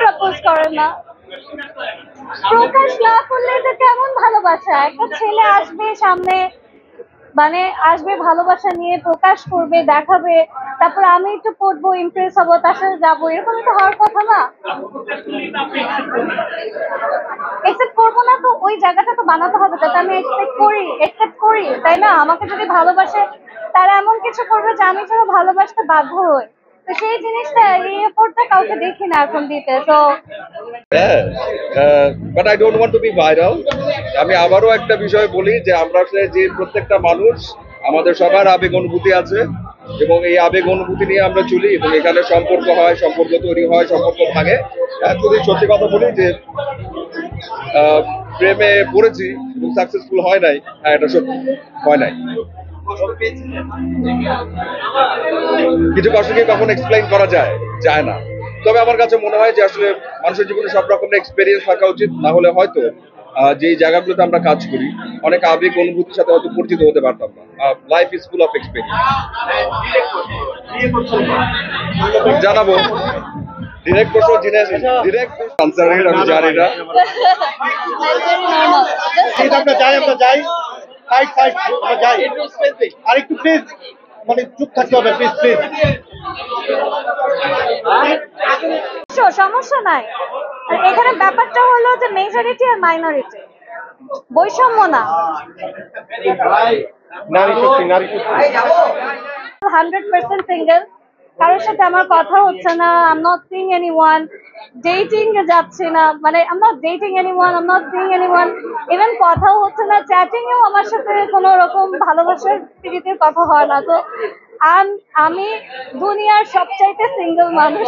Propose করেন না? প্রকাশ না করলে এটা কেমন ভালোবাসা? একটা ছেলে আসবে সামনে, মানে আসবে ভালোবাসা নিয়ে, প্রকাশ করবে, দেখাবে, তারপর আমি একটু পড়বো, ইমপ্রেস হবো, তার সাথে যাবো, এরকম তো হওয়ার কথা না। একসেপ্ট করবো না তো ওই জায়গাটা তো বানাতে হবে যাতে আমি একসেপ্ট করি, তাই না? আমাকে যদি ভালোবাসে, তারা এমন কিছু করবে যে আমি যেন ভালোবাসতে বাধ্য হই। তো সেই জিনিসটা, এই এফোর্টটা কাউকে দেখি না এখন দিতে। তো হ্যাঁ, but I don't want to B viral. আমি আবারও একটা বিষয় বলি যে আমরা আসলে যে প্রত্যেকটা মানুষ, আমাদের সবার আবেগ অনুভূতি আছে এবং এই আবেগ অনুভূতি নিয়ে আমরা চলি এবং এখানে সম্পর্ক হয়, সম্পর্ক তৈরি হয়, সম্পর্ক ভাঙে। যদি সত্যি কথা বলি যে প্রেমে পড়েছি এবং সাকসেসফুল হয় নাই, হ্যাঁ এটা সত্যি হয় নাই। কিছু কষ্টকে কখন এক্সপ্লেইন করা যায়, যায় না। তবে আমার কাছে মনে হয় যে আসলে মানুষের জীবনে সব রকমের এক্সপেরিয়েন্স থাকা উচিত, না হলে হয়তো যে জায়গাগুলোতে আমরা কাজ করি অনেক আবেগ অনুভূতির সাথে হয়তো পরিচিত হতে পারতাম না। Life is full of experience. জানাবো ডিরেক্ট প্রশ্ন, ডিরেক্ট আনসার আমি জানি না। আমরা যাই সাইড আমরা যাই আর একটু প্লিজ, মানে চুপ থাকতে হবে প্লিজ প্লিজ। সমস্যা নাই। আর এখানে ব্যাপারটা হলো যে মেজরিটি আর মাইনরিটি, বৈষম্য না। নারী শক্তি, নারী শক্তি। 100% সিঙ্গেল, কারোর সাথে আমার কথা হচ্ছে না। I am not seeing anyone, dating এ যাচ্ছি না, মানে I am not dating anyone, I am not seeing anyone. Even কথাও হচ্ছে না, চ্যাটিং এও আমার সাথে কোনো রকম ভালোবাসার প্রীতির কথা হয় না। তো আমি দুনিয়ার সবচাইতে সিঙ্গেল মানুষ।